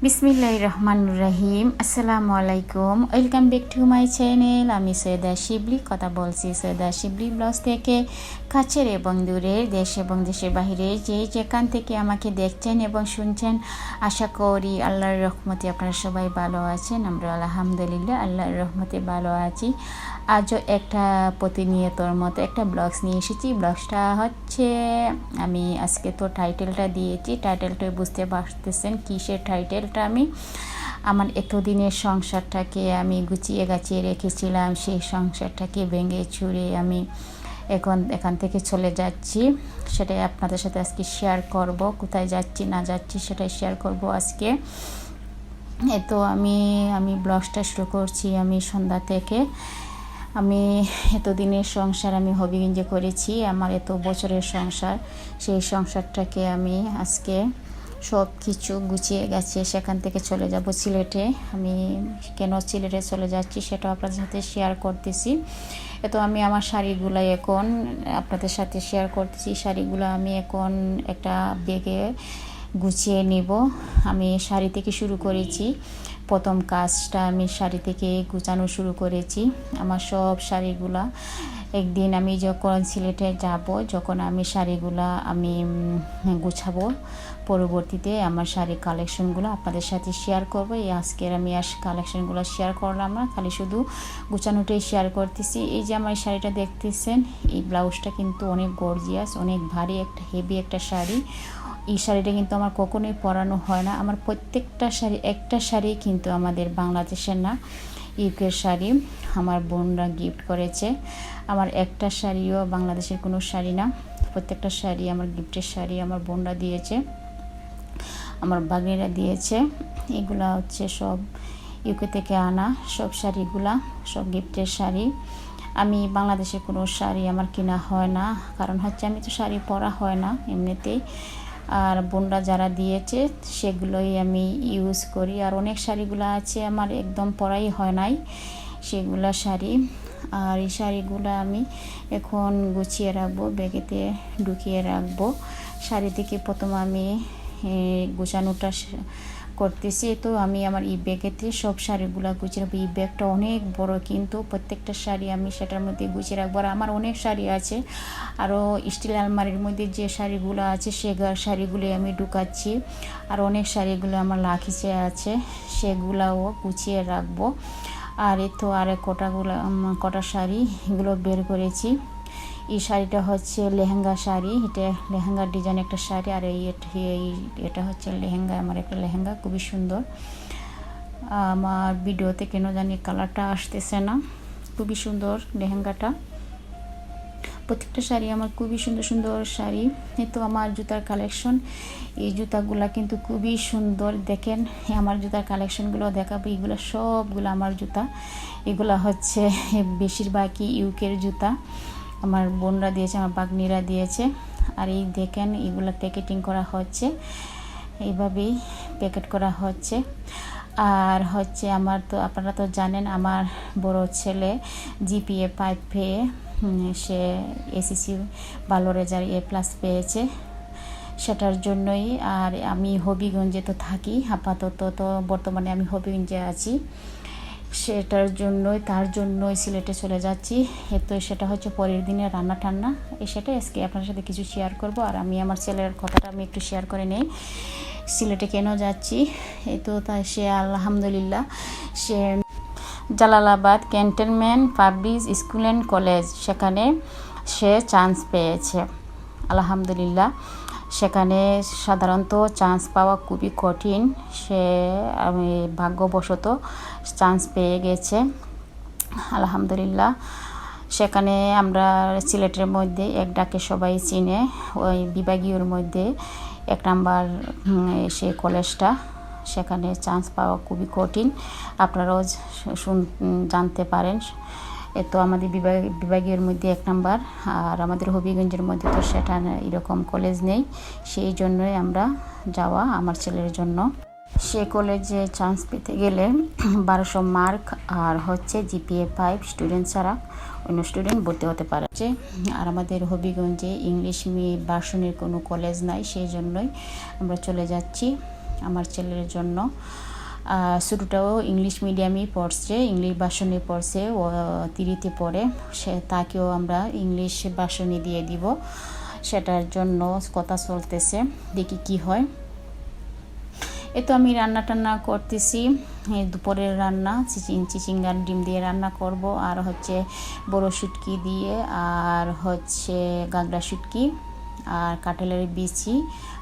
বিসমিল্লাহির রহমানির রহিম। আসসালামু আলাইকুম, welcome back to my channel. আমি সৈয়দা শিবলি কথা বলছি সৈয়দা শিবলি ব্লগস থেকে। কাছের এবং দূরের, দেশ এবং দেশের বাইরে যে যেখান থেকে আমাকে দেখছেন এবং শুনছেন, আশা করি আল্লাহর রহমতে আপনারা সবাই ভালো আছেন। আমরা আলহামদুলিল্লাহ আল্লাহর রহমতে ভালো আছি। আজও একটা প্রতিনিয়তর মতো একটা ব্লগস নিয়ে এসেছি। ব্লগসটা হচ্ছে, আমি আজকে তো টাইটেলটা দিয়েছি, টাইটেলটা বুঝতে পারতেছেন কিসের টাইটেলটা। আমি আমার এতদিনের সংসারটাকে আমি গুছিয়ে গাছিয়ে রেখেছিলাম, সেই সংসারটাকে ভেঙে চুরে আমি এখান থেকে চলে যাচ্ছি। সেটাই আপনাদের সাথে আজকে শেয়ার করব। কোথায় যাচ্ছি না যাচ্ছি সেটাই শেয়ার করব আজকে। তো আমি ব্লগসটা শুরু করছি আমি সন্ধ্যা থেকে। আমি এতদিনের সংসার আমি হবিগঞ্জে করেছি, আমার এত বছরের সংসার, সেই সংসারটাকে আমি আজকে সব কিছু গুছিয়ে গেছে সেখান থেকে চলে যাব সিলেটে। আমি কেন সিলেটে চলে যাচ্ছি সেটা আপনাদের সাথে শেয়ার করতেছি। তো আমি আমার শাড়িগুলো এখন আপনাদের সাথে শেয়ার করতেছি। শাড়িগুলো আমি এখন একটা ব্যাগে গুছিয়ে নিব। আমি শাড়ি থেকে শুরু করেছি, প্রথম কাজটা আমি শাড়ি থেকে গুছানো শুরু করেছি। আমার সব শাড়িগুলা একদিন আমি যখন সিলেটে যাব, যখন আমি শাড়িগুলা আমি গুছাবো, পরবর্তীতে আমার শাড়ির কালেকশনগুলো আপনাদের সাথে শেয়ার করব। এই আজকের আমি কালেকশনগুলো শেয়ার করলাম না, খালি শুধু গুছানোটাই শেয়ার করতেছি। এই যে আমার শাড়িটা দেখতেছেন, এই ব্লাউজটা কিন্তু অনেক গর্জিয়াস, অনেক ভারী একটা হেভি একটা শাড়ি। এই শাড়িটা কিন্তু আমার কখনোই পরানো হয় না। আমার প্রত্যেকটা শাড়ি, একটা শাড়ি কিন্তু আমাদের বাংলাদেশের না, ইউকের শাড়ি আমার বোনরা গিফট করেছে। আমার একটা শাড়িও বাংলাদেশের কোনো শাড়ি না, প্রত্যেকটা শাড়ি আমার গিফটের শাড়ি আমার বোনরা দিয়েছে, আমার বাগনিরা দিয়েছে। এগুলা হচ্ছে সব ইউকে থেকে আনা সব শাড়িগুলা, সব গিফটের শাড়ি। আমি বাংলাদেশের কোনো শাড়ি আমার কেনা হয় না, কারণ হচ্ছে আমি তো শাড়ি পরা হয় না এমনিতেই। আর বোনরা যারা দিয়েছে সেগুলোই আমি ইউজ করি। আর অনেক শাড়িগুলো আছে আমার একদম পরাই হয় নাই সেগুলা শাড়ি। আর এই শাড়িগুলো আমি এখন গুছিয়ে রাখবো, ব্যাগেতে ঢুকিয়ে রাখবো। শাড়ি থেকে প্রথম আমি গোছানোটা করতেছি। তো আমি আমার এই ব্যাগেতে সব শাড়িগুলো গুছিয়ে রাখবো। এই ব্যাগটা অনেক বড়, কিন্তু প্রত্যেকটা শাড়ি আমি সেটার মধ্যে গুছিয়ে রাখবো। আর আমার অনেক শাড়ি আছে, আরও স্টিল আলমারির মধ্যে যে শাড়িগুলো আছে সে শাড়িগুলো আমি ঢুকাচ্ছি। আর অনেক শাড়িগুলো আমার লাখিসে আছে, সেগুলাও গুছিয়ে রাখবো। আর এই তো আর কটা শাড়ি এগুলো বের করেছি। এই শাড়িটা হচ্ছে লেহেঙ্গা শাড়ি, এটা লেহেঙ্গার ডিজাইন একটা শাড়ি। আর এটা হচ্ছে লেহেঙ্গা, আমার একটা লেহেঙ্গা, খুবই সুন্দর। আমার ভিডিওতে কেন জানি কালারটা আসতেছে না, খুবই সুন্দর লেহেঙ্গাটা। প্রত্যেকটা শাড়ি আমার খুবই সুন্দর সুন্দর শাড়ি। এই তো আমার জুতার কালেকশন, এই জুতাগুলা কিন্তু খুবই সুন্দর। দেখেন আমার জুতার কালেকশনগুলো দেখাবো। এগুলো সবগুলো আমার জুতা, এগুলো হচ্ছে বেশিরভাগই ইউকের জুতা, আমার বোনরা দিয়েছে, আমার বাগনিরা দিয়েছে। আর এই দেখেন এগুলো প্যাকেটিং করা হচ্ছে, এইভাবেই প্যাকেট করা হচ্ছে। আর হচ্ছে আমার তো আপনারা তো জানেন আমার বড় ছেলে জিপিএ 5 পেয়ে সে এসএসসি ভালো রেজাল্ট A+ পেয়েছে, সেটার জন্যই। আর আমি হবিগঞ্জে তো থাকি আপাতত, তো বর্তমানে আমি হবিগঞ্জে আছি, সেটার জন্যই তার জন্যই সিলেটে চলে যাচ্ছি। তো সেটা হচ্ছে পরের দিনে রান্না টান্না, সেটা আজকে আপনার সাথে কিছু শেয়ার করব। আর আমি আমার ছেলের কথাটা আমি একটু শেয়ার করে নেই। সিলেটে কেন যাচ্ছি, এই তো তাই সে আলহামদুলিল্লাহ সে Jalalabad cantonment public school and college, সেখানে সে চান্স পেয়েছে আলহামদুলিল্লাহ। সেখানে সাধারণত চান্স পাওয়া খুবই কঠিন, সে আমি ভাগ্যবশত চান্স পেয়ে গেছে আলহামদুলিল্লাহ। সেখানে আমরা সিলেটের মধ্যে এক ডাকে সবাই চিনে, ওই বিভাগীয়র মধ্যে 1 নাম্বার সে কলেজটা, সেখানে চান্স পাওয়া খুবই কঠিন, আপনারাও জানতে পারেন। তো আমাদের বিভাগীয় মধ্যে 1 নাম্বার, আর আমাদের হবিগঞ্জের মধ্যে তো সেটা এরকম কলেজ নেই, সেই জন্যই আমরা যাওয়া আমার ছেলের জন্য। সে কলেজে চান্স পেতে গেলে 1200 মার্ক আর হচ্ছে জিপিএ 5 স্টুডেন্ট ছাড়া অন্য স্টুডেন্ট ভর্তি হতে পারে। আর আমাদের হবিগঞ্জে ইংলিশ ভার্সনের কোনো কলেজ নাই, সেই জন্যই আমরা চলে যাচ্ছি আমার ছেলের জন্য। ছোটোটাও ইংলিশ মিডিয়ামই পড়ছে, ইংলিশ ভাষণে পড়ছে, ও 3তে পড়ে, তাকেও আমরা ইংলিশ ভাষণে দিয়ে দিব, সেটার জন্য কথা চলতেছে, দেখি কি হয়। তো আমি রান্না টান্না করতেছি, দুপুরের রান্না চিচিঙ্গার ডিম দিয়ে রান্না করব, আর হচ্ছে বড় শুটকি দিয়ে, আর হচ্ছে গাগরা শুটকি, আর কাঁঠালের বিচি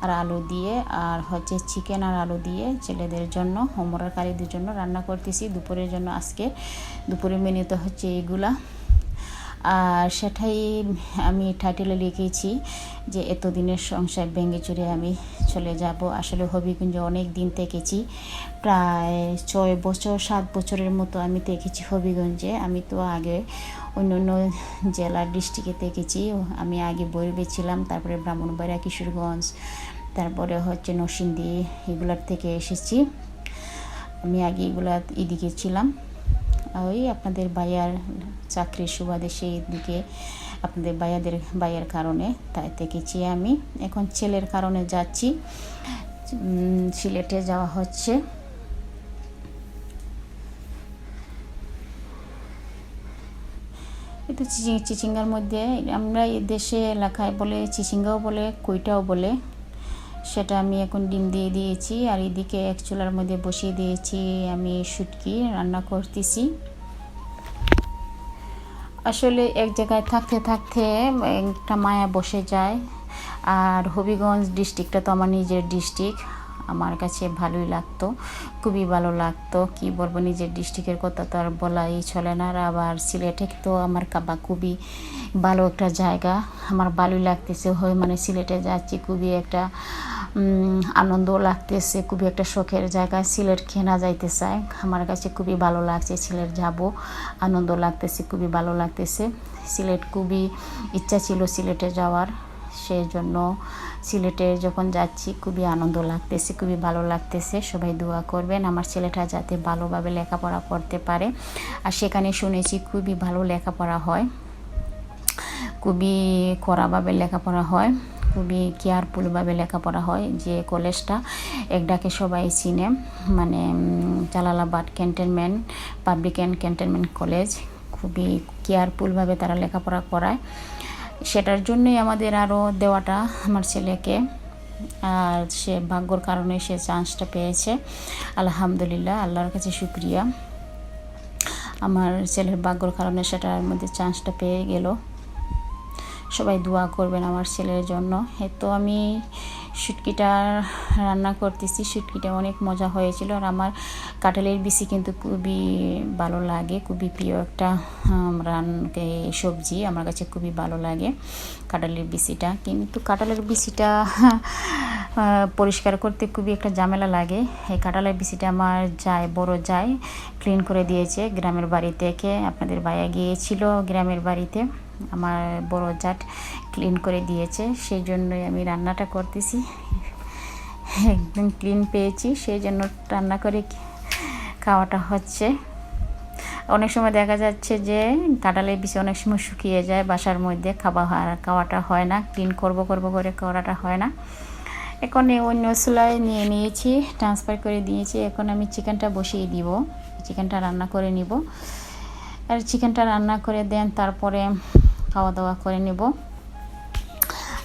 আর আলু দিয়ে, আর হচ্ছে চিকেন আর আলু দিয়ে ছেলেদের জন্য, হোমওয়ার্ক কারীদের জন্য রান্না করতেছি দুপুরের জন্য। আজকে দুপুরের মেনুতে হচ্ছে এগুলা, আর সেটাই আমি টাইটেলে লিখেছি যে এতদিনের সংসার ভেঙে চুরে আমি চলে যাব। আসলে হবিগঞ্জে অনেক দিন থেকেছি, প্রায় 6 বছর 7 বছরের মতো আমি থেকেছি হবিগঞ্জে। আমি তো আগে অন্য অন্য জেলার ডিস্ট্রিক্টে থেকেছি, আমি আগে বৈরবে ছিলাম, তারপরে ব্রাহ্মণবাড়িয়া, কিশোরগঞ্জ, তারপরে হচ্ছে নরসিংদী, এগুলার থেকে এসেছি। আমি আগে এগুলা এদিকে ছিলাম, ওই আপনাদের ভাইয়ার চাকরির সুবাদে সেই দিকে আপনাদের ভাইয়ের কারণে তাই থেকেছি আমি। এখন ছেলের কারণে যাচ্ছি, সিলেটে যাওয়া হচ্ছে। এটা চিচিঙ্গার মধ্যে, আমরা এই দেশে এলাকায় বলে চিচিঙ্গাও বলে, কইটাও বলে, সেটা আমি এখন ডিম দিয়ে দিয়েছি, আর এদিকে এক চুলার মধ্যে বসিয়ে দিয়েছি আমি শুটকি রান্না করতেছি। আসলে এক জায়গায় থাকতে থাকতে একটা মায়া বসে যায়, আর হবিগঞ্জ ডিস্ট্রিক্টটা তো আমার নিজের ডিস্ট্রিক্ট, আমার কাছে ভালোই লাগতো, খুবই ভালো লাগতো। কি বলবো, নিজের ডিস্ট্রিক্টের কথা তো আর বলাই চলে না। আর আবার সিলেটে তো আমার কাবা খুবই ভালো একটা জায়গা, আমার ভালোই লাগতেছে, মানে সিলেটে যাচ্ছি, খুবই একটা আনন্দ লাগতেছে, খুবই একটা শখের জায়গা। সিলেট কেনা যাইতে চায়, আমার কাছে খুবই ভালো লাগছে, সিলেট যাব, আনন্দ লাগতেছে, খুবই ভালো লাগতেছে। সিলেট খুবই ইচ্ছা ছিল সিলেটে যাওয়ার, সেই জন্য সিলেটে যখন যাচ্ছি খুবই আনন্দ লাগতেছে, খুবই ভালো লাগতেছে। সবাই দোয়া করবেন আমার ছেলেটা যাতে ভালোভাবে লেখাপড়া করতে পারে, আর সেখানে শুনেছি খুবই ভালো লেখাপড়া হয়, খুবই কড়াভাবে লেখাপড়া হয়, খুবই কেয়ারফুলভাবে লেখাপড়া হয়। যে কলেজটা এক ডাকে সবাই চিনে, মানে Jalalabad cantonment public and cantonment college, খুবই কেয়ারফুলভাবে তারা লেখাপড়া করায়, সেটার জন্যই আমাদের আরও দেওয়াটা আমার ছেলেকে। আর সে ভাগ্যর কারণে সে চান্সটা পেয়েছে, আলহামদুলিল্লাহ, আল্লাহর কাছে শুকরিয়া। আমার ছেলের ভাগ্যর কারণে সেটার মধ্যে চান্সটা পেয়ে গেল। সবাই দোয়া করবেন আমার ছেলের জন্য। তো আমি শুটকিটা রান্না করতেছি, শুটকিটা অনেক মজা হয়েছিল। আর আমার কাঁঠালের বিচি কিন্তু খুবই ভালো লাগে, খুবই প্রিয় একটা সবজি, আমার কাছে খুবই ভালো লাগে কাঁঠালের বিচিটা। কিন্তু কাঁঠালের বিচিটা পরিষ্কার করতে খুবই একটা ঝামেলা লাগে। এই কাঁঠালের বিচিটা আমার বড় যায় ক্লিন করে দিয়েছে গ্রামের বাড়ি থেকে, আপনাদের ভাইয়া গিয়েছিল গ্রামের বাড়িতে, আমার বড় জাট ক্লিন করে দিয়েছে, সেই জন্যই আমি রান্নাটা করতেছি। একদম ক্লিন পেয়েছি, সেই জন্য রান্না করে খাওয়াটা হচ্ছে। অনেক সময় দেখা যাচ্ছে যে কাঁঠালের বিচি অনেক সময় শুকিয়ে যায় বাসার মধ্যে, খাওয়াটা হয় না, ক্লিন করব করে করাটা হয় না। এখন অন্য চুলায় নিয়ে নিয়েছি, ট্রান্সফার করে দিয়েছি। এখন আমি চিকেনটা বসিয়ে দিব, চিকেনটা রান্না করে নিব, আর চিকেনটা রান্না করে দেন তারপরে খাওয়া দাওয়া করে নেব।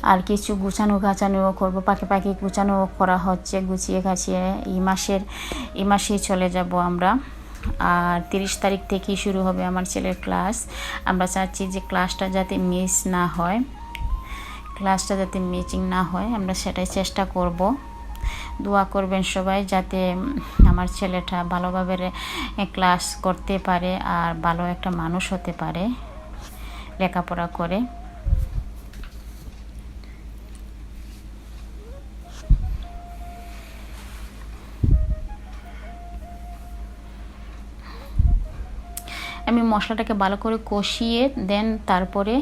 আর কিছু গুছানো গাছানোও করবো, পাখি গুছানো করা হচ্ছে, গুছিয়ে গাছিয়ে এই মাসেই চলে যাব আমরা। আর 30 তারিখ থেকেই শুরু হবে আমার ছেলের ক্লাস। আমরা চাচ্ছি যে ক্লাসটা যাতে মিস না হয়, আমরা সেটাই চেষ্টা করব। দোয়া করবেন সবাই যাতে আমার ছেলেটা ভালোভাবে ক্লাস করতে পারে, আর ভালো একটা মানুষ হতে পারে লেখাপড়া করে। আমি মশলাটাকে ভালো করে কষিয়ে দেন তারপরে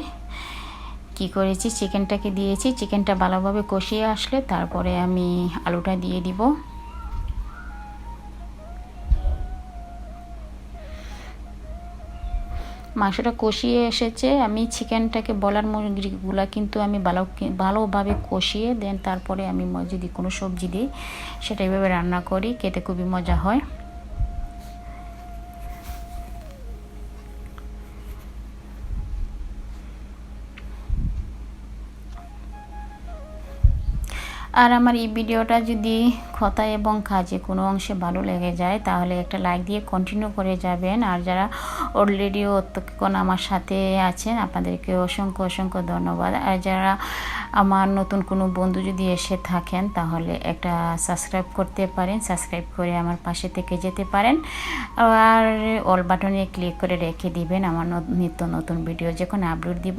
কি করেছি, চিকেনটাকে দিয়েছি। চিকেনটা ভালোভাবে কষিয়ে আসলে তারপরে আমি আলুটা দিয়ে দিব। মাংসটা কষিয়ে এসেছে। আমি চিকেনটাকে বলার মুরগিগুলা কিন্তু আমি ভালোভাবে কষিয়ে দেন তারপরে আমি যদি কোনো সবজি দিই সেটা এইভাবে রান্না করি, খেতে খুবই মজা হয়। আর আমার এই ভিডিওটা যদি কথা এবং কাজে কোনো অংশে ভালো লেগে যায় তাহলে একটা লাইক দিয়ে কন্টিনিউ করে যাবেন। আর যারা অলরেডি অতক্ষণ আমার সাথে আছেন আপনাদেরকে অসংখ্য অসংখ্য ধন্যবাদ। আর যারা আমার নতুন কোনো বন্ধু যদি এসে থাকেন তাহলে একটা সাবস্ক্রাইব করতে পারেন, সাবস্ক্রাইব করে আমার পাশে থেকে যেতে পারেন। আর অল বাটনে ক্লিক করে রেখে দিবেন, আমার নিত্য নতুন ভিডিও যখন আপলোড দিব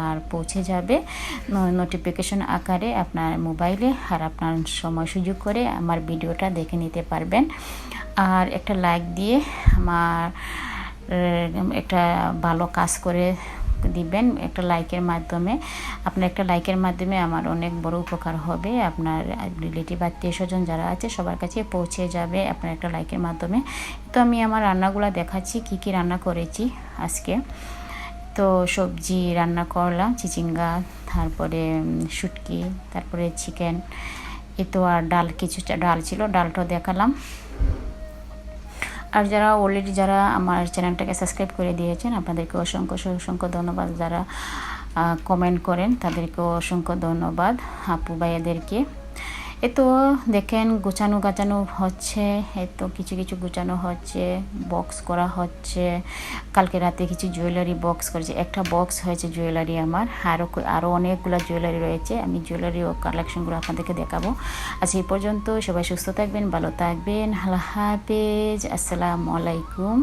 আর পৌঁছে যাবে নোটিফিকেশন আকারে আপনার মোবাইলে। আর আপনার সময় সুযোগ করে আমার ভিডিওটা দেখে নিতে পারবেন। আর একটা লাইক দিয়ে আমার একটা ভালো কাজ করে দিবেন। একটা লাইকের মাধ্যমে আমার অনেক বড় উপকার হবে। আপনার রিলেটিভ আত্মীয় স্বজন যারা আছে সবার কাছে পৌঁছে যাবে আপনার একটা লাইকের মাধ্যমে। তো আমি আমার রান্নাগুলো দেখাচ্ছি কি কি রান্না করেছি আজকে। তো সবজি রান্না করলাম, চিচিঙ্গা, তারপরে শুটকি, তারপরে চিকেন, তো আর ডাল, কিছুটা ডাল ছিল, ডালটাও দেখালাম। আর যারা অলরেডি যারা আমার চ্যানেলটাকে সাবস্ক্রাইব করে দিয়েছেন আপনাদেরকে অসংখ্য অসংখ্য ধন্যবাদ। যারা কমেন্ট করেন তাদেরকে অসংখ্য ধন্যবাদ, আপু ভাইয়াদেরকে। তো দেখেন গোছানো হচ্ছে, কিছু কিছু গোছানো হচ্ছে, বক্স করা হচ্ছে। কালকে রাতে কিছু জুয়েলারি বক্স করেছে, একটা বক্স হয়েছে জুয়েলারি আমার, আরও অনেকগুলো জুয়েলারি রয়েছে। আমি জুয়েলারি ও কালেকশনগুলো আপনাদেরকে দেখাবো। আজ এই পর্যন্ত, সবাই সুস্থ থাকবেন, ভালো থাকবেন, আল্লাহ হাফেজ, আসসালামু আলাইকুম।